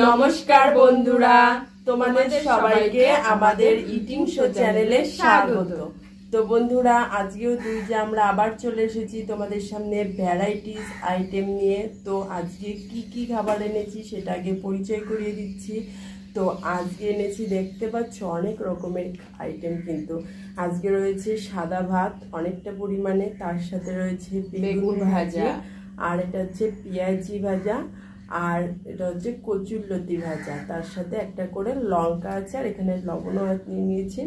নমস্কার বন্ধুরা, তোমাদের সবাইকে আমাদের ইটিং শো চ্যানেলে স্বাগত। তো বন্ধুরা, আজকেও দুইজা আমরা আবার চলে এসেছি তোমাদের সামনে ভ্যারাইটিস আইটেম নিয়ে। তো আজকে কি কি খাবার এনেছি সেটা আগে পরিচয় করিয়ে দিচ্ছি। তো আজকে এনেছি, দেখতে পাচ্ছ অনেক রকমের আইটেম। কিন্তু আজকে রয়েছে সাদা ভাত অনেকটা পরিমাণে, তার সাথে রয়েছে বেগুন ভাজা, আর এটা হচ্ছে পেঁয়াজি ভাজা, আর এটা হচ্ছে কচুরলতি ভাজা, তার সাথে একটা করে লঙ্কা আছে, আর এখানে লবণও নিয়ে নিয়েছি।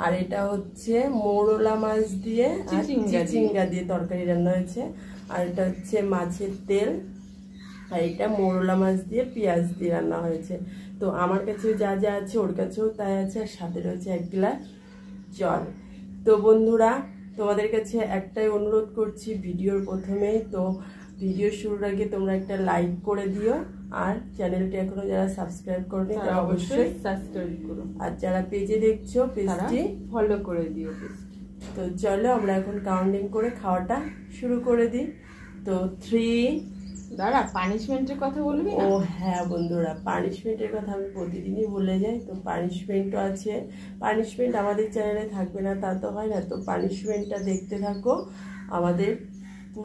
আর এটা হচ্ছে মোরলা মাছ দিয়ে চিচিঙ্গা দিয়ে তরকারি রান্না হয়েছে। আর এটা হচ্ছে মাছের তেল, আর এটা মোরলা মাছ দিয়ে পেঁয়াজ দিয়ে রান্না হয়েছে। তো আমার কাছেও যা যা আছে ওর কাছেও তাই আছে, আর সাথে রয়েছে 1 গ্লাস জল। তো বন্ধুরা, তোমাদের কাছে একটাই অনুরোধ করছি ভিডিওর প্রথমেই, তো ভিডিও শুরুর আগে তোমরা একটা লাইক করে দিও, আর চ্যানেলটি এখনো যারা সাবস্ক্রাইব করনি তারা অবশ্যই সাবস্ক্রাইব করো, আর যারা পেজে দেখছো পেজটি ফলো করে দিও। তো চলো আমরা এখন কাউন্টিং করে খাওয়াটা শুরু করে দিই। তো 3 দাঁড়া, পানিশমেন্টের কথা বলবি? ও হ্যাঁ বন্ধুরা, পানিশমেন্টের কথা আমি প্রতিদিনই ভুলে যাই। তো পানিশমেন্টও আছে। পানিশমেন্ট আমাদের চ্যানেলে থাকবে না তা তো হয় না, তো পানিশমেন্টটা দেখতে থাকো। আমাদের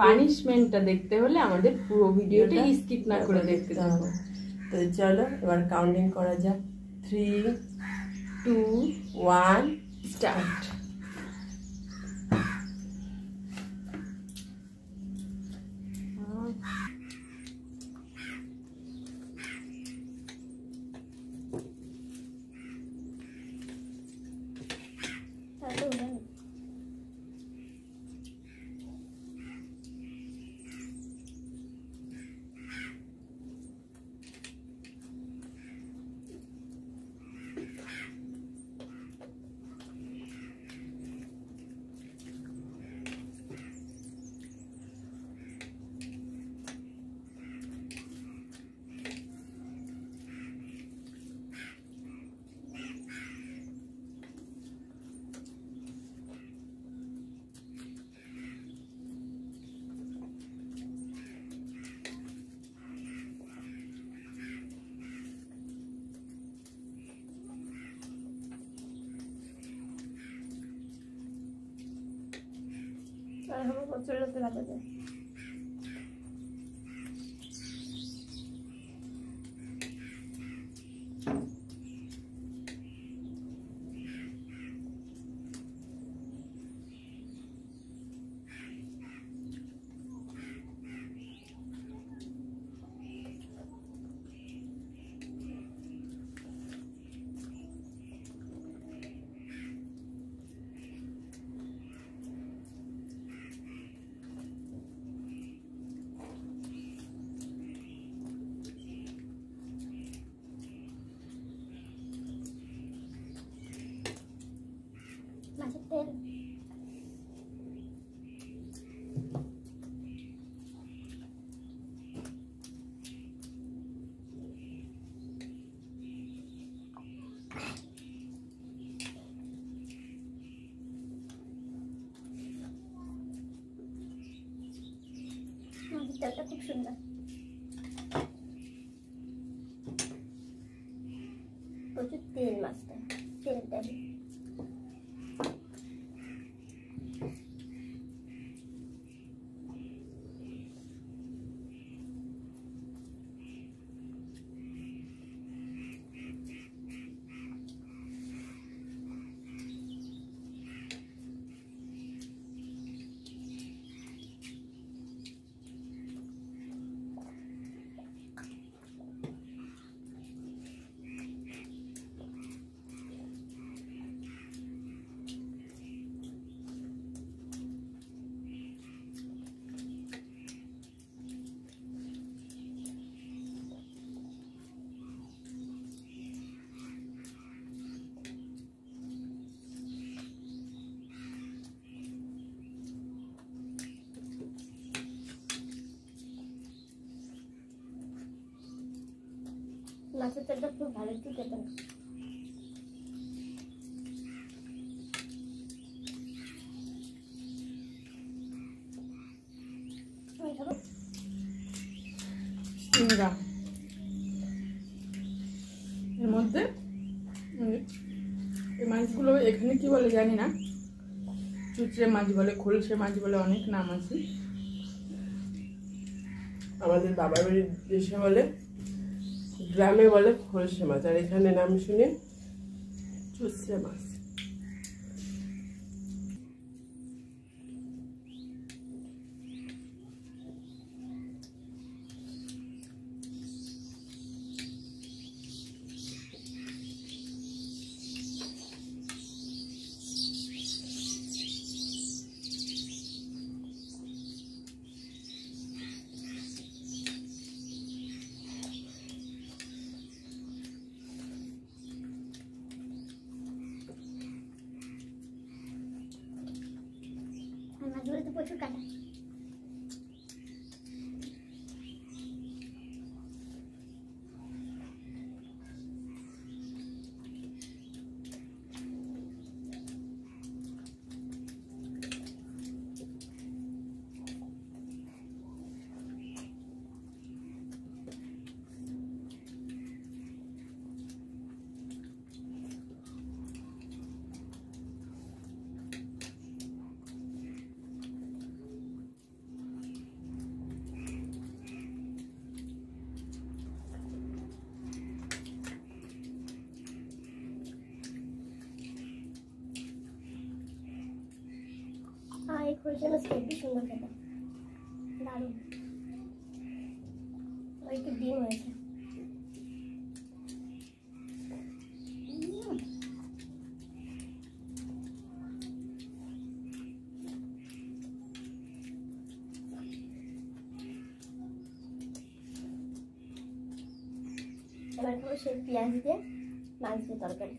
পানিশমেন্টটা দেখতে হলে আমাদের পুরো ভিডিওটা স্কিপ না করে দেখতে থাকো। তো চলো এবার কাউন্টিং করা যাক। 3, 2, 1 স্টার্ট। কচুরলতি ভাজা যায়। মাছের তেল, মাছের তেলটা খুব সুন্দর। প্রচুর তেল, মাছটা তেলটা মাছের তেলটা খুব ভালো একটু খেতে না। চিংড়া এই মাছগুলো এখানে কি বলে জানি না, চুচড়ে মাছ বলে, খোলসে মাছ বলে, অনেক নাম আছে। আমাদের বাবার বাড়ির দেশে বলে, গ্রামে বলে খোলসে মাছ, আর এখানে নাম শুনে চুচড়ে মাছ। মাছগুলো তো প্রচুর কাটা। এই খোলসে মাছ খেতে সুন্দর খেতে, দারুণ। ওই তো ডিম হয়েছে। এবার খাবো সেই পেঁয়াজ দিয়ে মাছ দিয়ে তরকারি।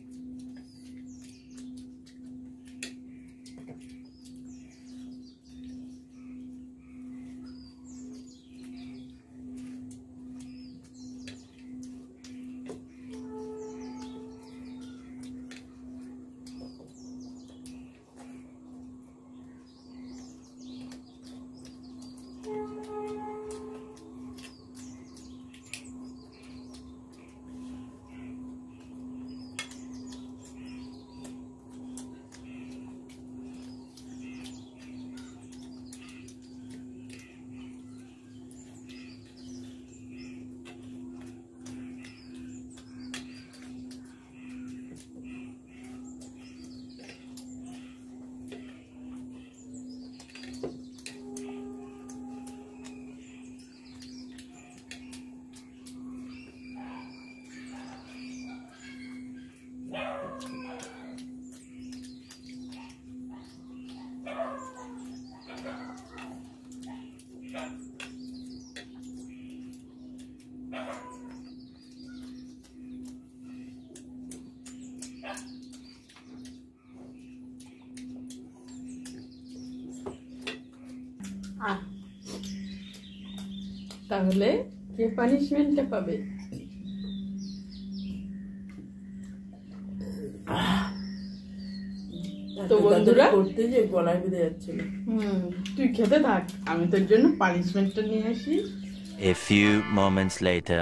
তাহলে কে পানিশমেন্টটা পাবে? তো বন্ধুরা করতে যে গলায় বেঁধে যাচ্ছিল। তুই খেতে থাক, আমি তোর জন্য পানিশমেন্টটা নিয়ে আসি। A few moments later.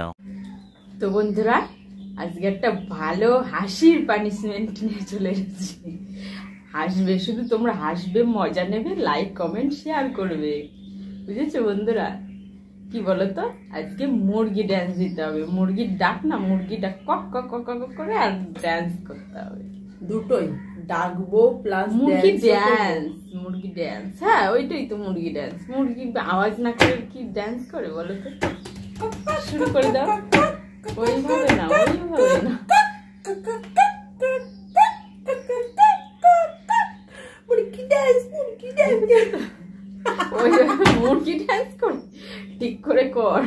তো বন্ধুরা আজকে একটা ভালো হাসির পানিশমেন্ট নিয়ে চলে এসেছি। হাসবে, শুধু তোমরা হাসবে, মজা নেবে, লাইক কমেন্ট শেয়ার করবে, বুঝেছো বন্ধুরা? কি বলতো, আজকে মুরগি ড্যান্স দিতে হবে। মুরগির ডাক না, মুরগিটা কক কক কক কক করে আর ড্যান্স করতে হবে। দুটোই ডাকবো প্লাস মুরগি ড্যান্স, মুরগি ড্যান্স। হ্যাঁ ওইটাই তো মুরগি ড্যান্স। মুরগি আওয়াজ না করে কি ড্যান্স করে বলো তো? শুরু করে দাও। ওইভাবে না, ওইভাবে না, মুরগি ড্যান্স, মুরগি ড্যান্স, ওইভাবে মুরগি ড্যান্স কর, ঠিক করে কর।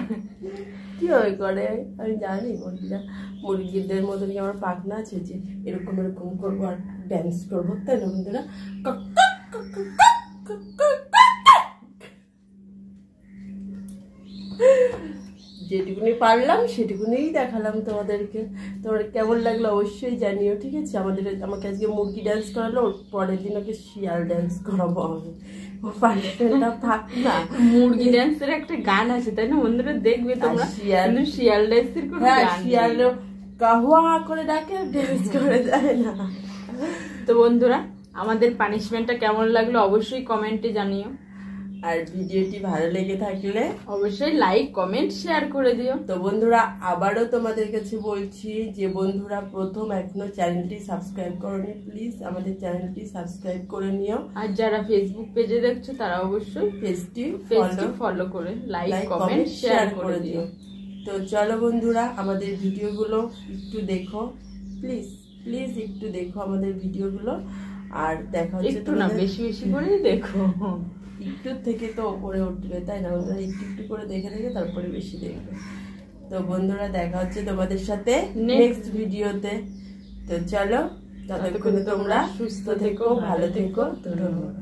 কিভাবে করে আমি জানি। মুরগিরা মুরগিদের মতো কি আমার পাখনা আছে যে এরকম এরকম করবো আর ড্যান্স করবো, তাই না বন্ধুরা? যেটুকুনি পারলাম সেটুকুনিই দেখালাম তোমাদেরকে। তোমার কেমন লাগলো অবশ্যই জানিও, ঠিক আছে? আমাকে আজকে মুরগি ড্যান্স করালো, পরের দিন ওকে শিয়াল ড্যান্স করাবো আমি। মুরগি ড্যান্সের একটা গান আছে, তাই না বন্ধুরা? দেখবে তোমরা শিয়াল ড্যান্সের কোনো গান। কাহুয়া করে ডাকে, ড্যান্স করে দেয় না। তো বন্ধুরা, আমাদের পানিশমেন্টটা কেমন লাগলো অবশ্যই কমেন্টে জানিও, আর ভিডিওটি ভালো লেগে থাকলে অবশ্যই লাইক কমেন্ট শেয়ার করে দিও। তো বন্ধুরা, আবারও তোমাদের কাছে বলছি যে বন্ধুরা প্রথম এখনো চ্যানেলটি সাবস্ক্রাইব করোনি, প্লিজ আমাদের চ্যানেলটি সাবস্ক্রাইব করে নিও। আর যারা ফেসবুক পেজে দেখছো তারা অবশ্যই পেজটি ফলো করে লাইক কমেন্ট শেয়ার করে দিও। তো চলো বন্ধুরা, আমাদের ভিডিওগুলো একটু দেখো, প্লিজ প্লিজ একটু দেখো আমাদের ভিডিওগুলো। আর দেখা হচ্ছে একটু না, বেশি বেশি করে দেখো, একটু থেকে তো ওপরে উঠবে, তাই না বন্ধুরা? একটু একটু করে দেখে দেখে তারপরে বেশি দেখবে। তো বন্ধুরা, দেখা হচ্ছে তোমাদের সাথে নেক্সট ভিডিওতে। তো চলো, ততক্ষণে তোমরা সুস্থ থেকো, ভালো থেকো, ধন্যবাদ।